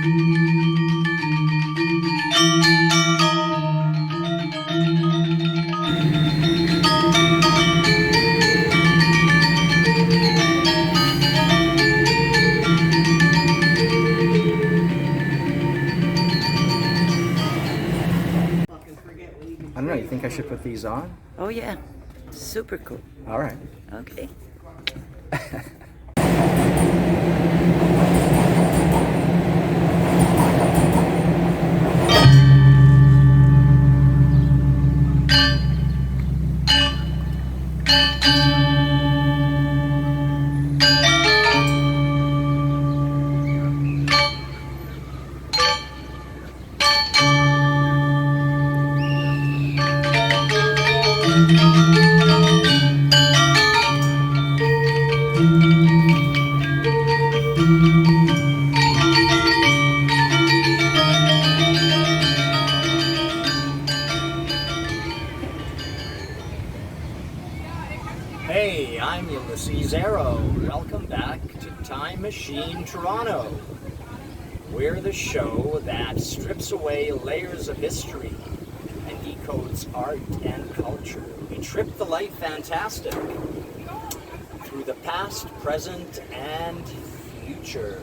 I don't know, you think I should put these on? Oh yeah, super cool. All right. Okay. Hey, I'm Ulysses Arrow. Welcome back to Time Machine Toronto. We're the show that strips away layers of history and decodes art and culture. We trip the light fantastic through the past, present, and future.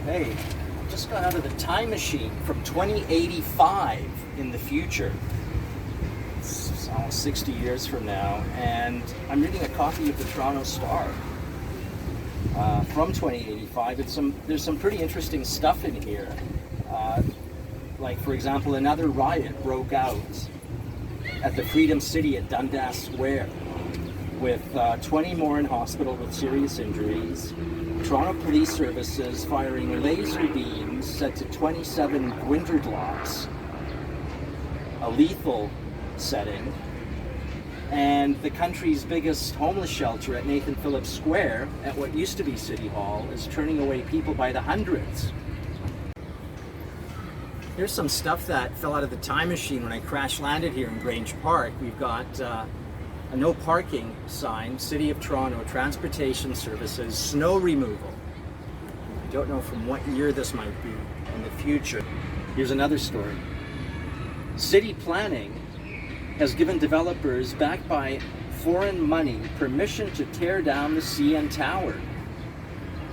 Hey, just got out of the time machine from 2085 in the future. It's almost 60 years from now, and I'm reading a copy of the Toronto Star from 2085. There's some pretty interesting stuff in here. Like, for example, another riot broke out at the Freedom City at Dundas Square, with 20 more in hospital with serious injuries. Toronto Police Services firing laser beams set to 27 Gwinterglocks, a lethal setting. And the country's biggest homeless shelter at Nathan Phillips Square, at what used to be City Hall, is turning away people by the hundreds. Here's some stuff that fell out of the time machine when I crash landed here in Grange Park. We've got a no parking sign, City of Toronto Transportation Services, snow removal. I don't know from what year this might be in the future. Here's another story. City planning has given developers backed by foreign money permission to tear down the CN Tower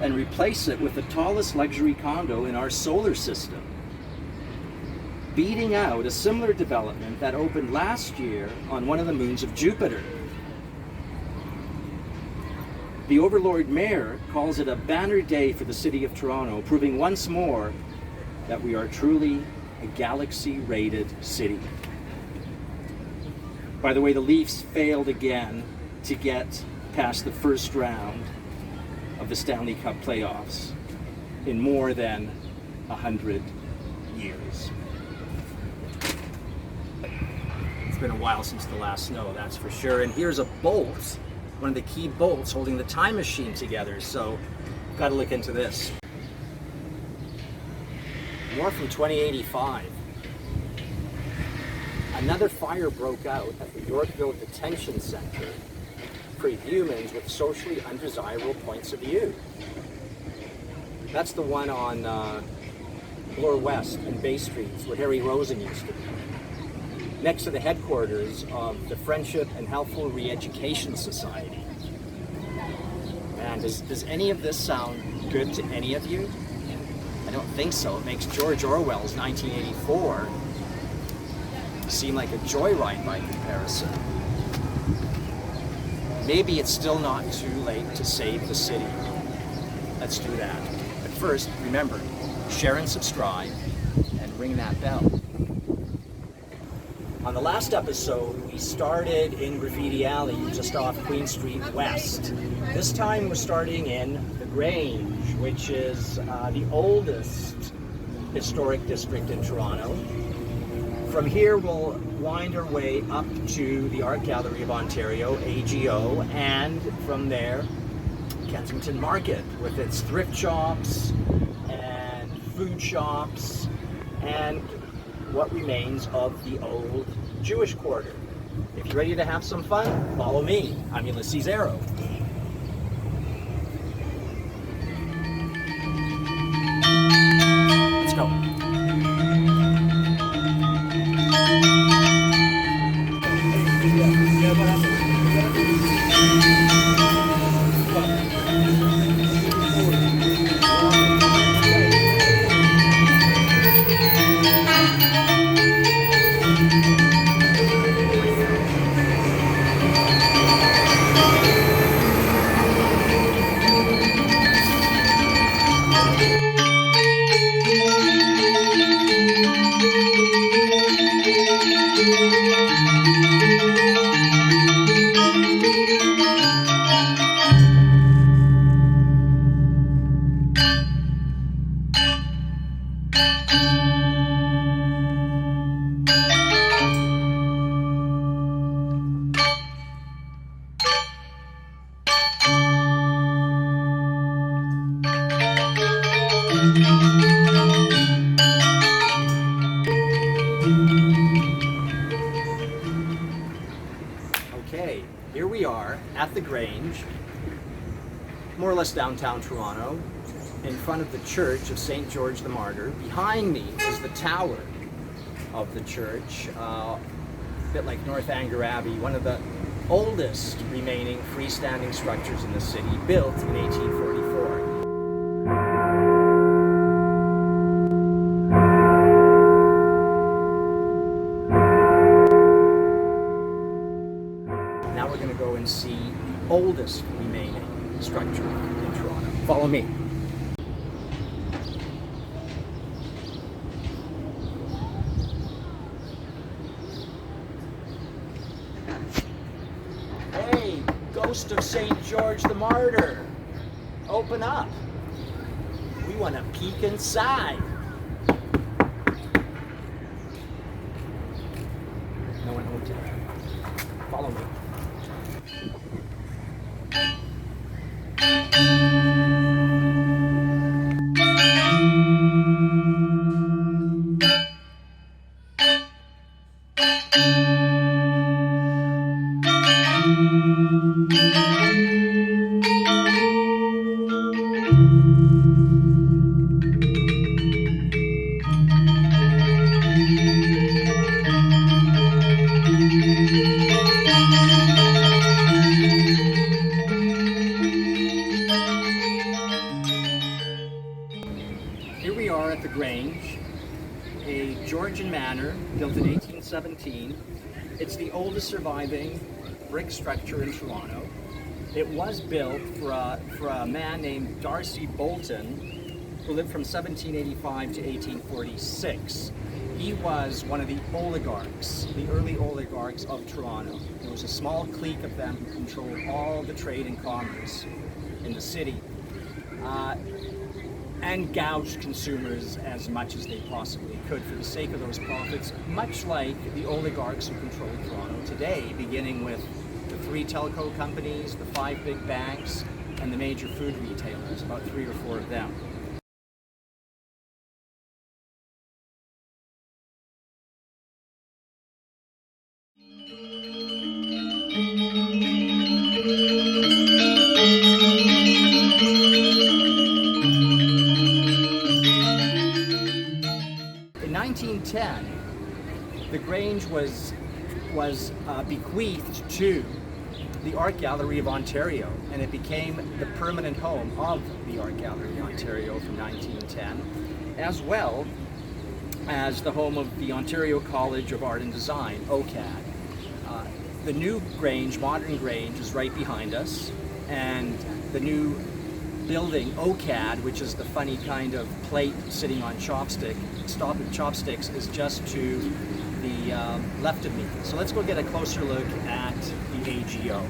and replace it with the tallest luxury condo in our solar system, beating out a similar development that opened last year on one of the moons of Jupiter. The Overlord Mayor calls it a banner day for the City of Toronto, proving once more that we are truly a galaxy-rated city. By the way, the Leafs failed again to get past the first round of the Stanley Cup playoffs in more than 100 years. It's been a while since the last snow, that's for sure. And here's a bolt, one of the key bolts holding the time machine together. So, got to look into this. More from 2085. Another fire broke out at the Yorkville Detention Center for humans with socially undesirable points of view. That's the one on Bloor West and Bay Streets, where Harry Rosen used to be, next to the headquarters of the Friendship and Helpful Re-Education Society. Man, does any of this sound good to any of you? I don't think so. It makes George Orwell's 1984 seem like a joyride by comparison. Maybe it's still not too late to save the city. Let's do that. But first, remember, share and subscribe and ring that bell. On the last episode, we started in Graffiti Alley, just off Queen Street West. This time we're starting in the Grange, which is the oldest historic district in Toronto. From here, we'll wind our way up to the Art Gallery of Ontario, AGO, and from there, Kensington Market with its thrift shops and food shops and what remains of the old Jewish quarter. If you're ready to have some fun, follow me. I'm Ulysses Arrow. Let's go. Okay, here we are at the Grange, more or less downtown Toronto, in front of the church of St. George the Martyr. Behind me is the tower of the church, a bit like Northanger Abbey, one of the oldest remaining freestanding structures in the city, built in 1844. Now we're going to go and see the oldest remaining structure in Toronto. Follow me. Hey, ghost of St. George the Martyr, open up. We want to peek inside. No one owns it. Follow me. Here we are at the Grange, a Georgian manor built in 1817. It's the oldest surviving brick structure in Toronto. It was built for a man named Darcy Bolton, who lived from 1785 to 1846. He was one of the oligarchs, the early oligarchs of Toronto. There was a small clique of them who controlled all the trade and commerce in the city. And gouged consumers as much as they possibly could for the sake of those profits, much like the oligarchs who control Toronto today, beginning with the 3 telco companies, the 5 big banks, and the major food retailers, about 3 or 4 of them. In 1910, the Grange was bequeathed to the Art Gallery of Ontario, and it became the permanent home of the Art Gallery of Ontario from 1910, as well as the home of the Ontario College of Art and Design, OCAD. The new Grange, modern Grange, is right behind us, and the new building, OCAD, which is the funny kind of plate sitting on chopsticks, is just to the left of me. So let's go get a closer look at the AGO.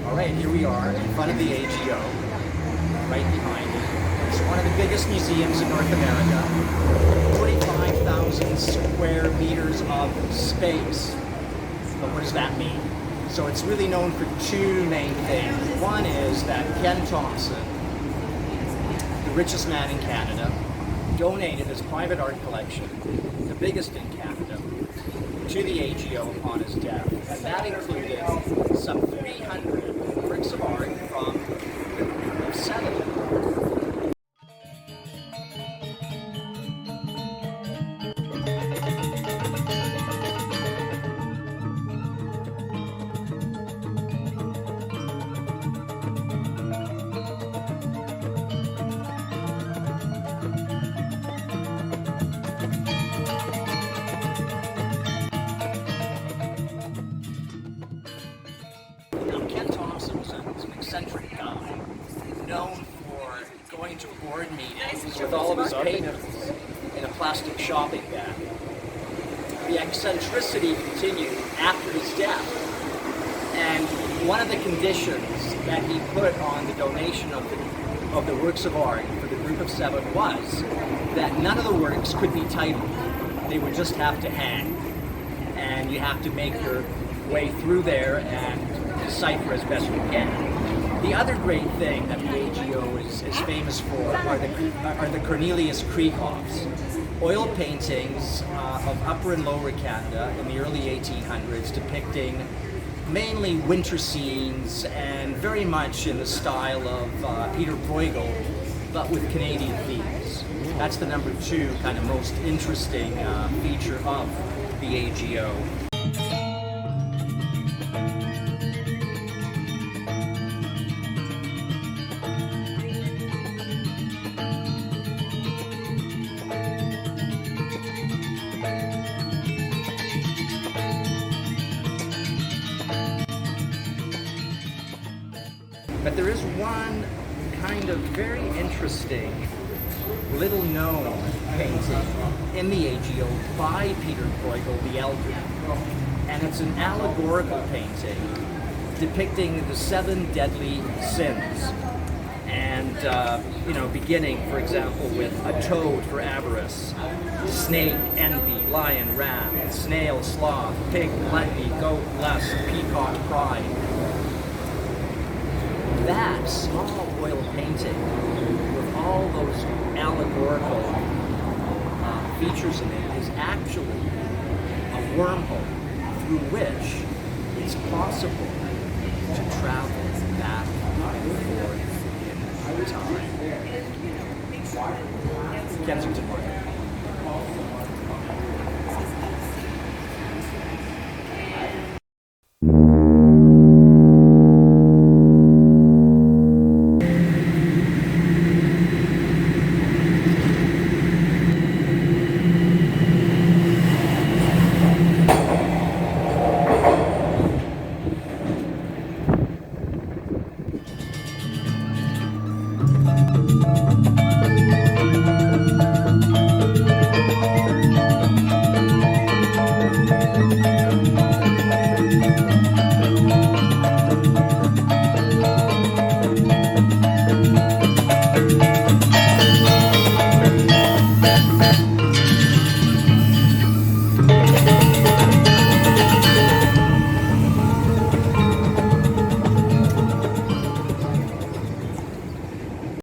All right, here we are in front of the AGO. in North America, 45,000 square meters of space. But what does that mean? So it's really known for two main things. One is that Ken Thompson, the richest man in Canada, donated his private art collection, the biggest in Canada, to the AGO upon his death. And that included some 300 works of art from the group of 7. Eccentric guy, known for going to board meetings with all of his paintings in a plastic shopping bag. The eccentricity continued after his death, and one of the conditions that he put on the donation of the works of art for the group of 7 was that none of the works could be titled. They would just have to hang, and you have to make your way through there and decipher as best you can. The other great thing that the AGO is famous for are the Cornelius Krieghoffs, oil paintings of Upper and Lower Canada in the early 1800s, depicting mainly winter scenes and very much in the style of Peter Bruegel, but with Canadian themes. That's the number 2 kind of most interesting feature of the AGO. But there is one kind of very interesting, little-known painting in the AGO by Peter Bruegel the Elder, and it's an allegorical painting depicting the 7 deadly sins, and beginning, for example, with a toad for avarice, snake, envy, lion, wrath, snail, sloth, pig, gluttony, goat, lust, peacock, pride. That small oil painting with all those allegorical features in it is actually a wormhole through which it's possible to travel back and forth in time. Kensington Market.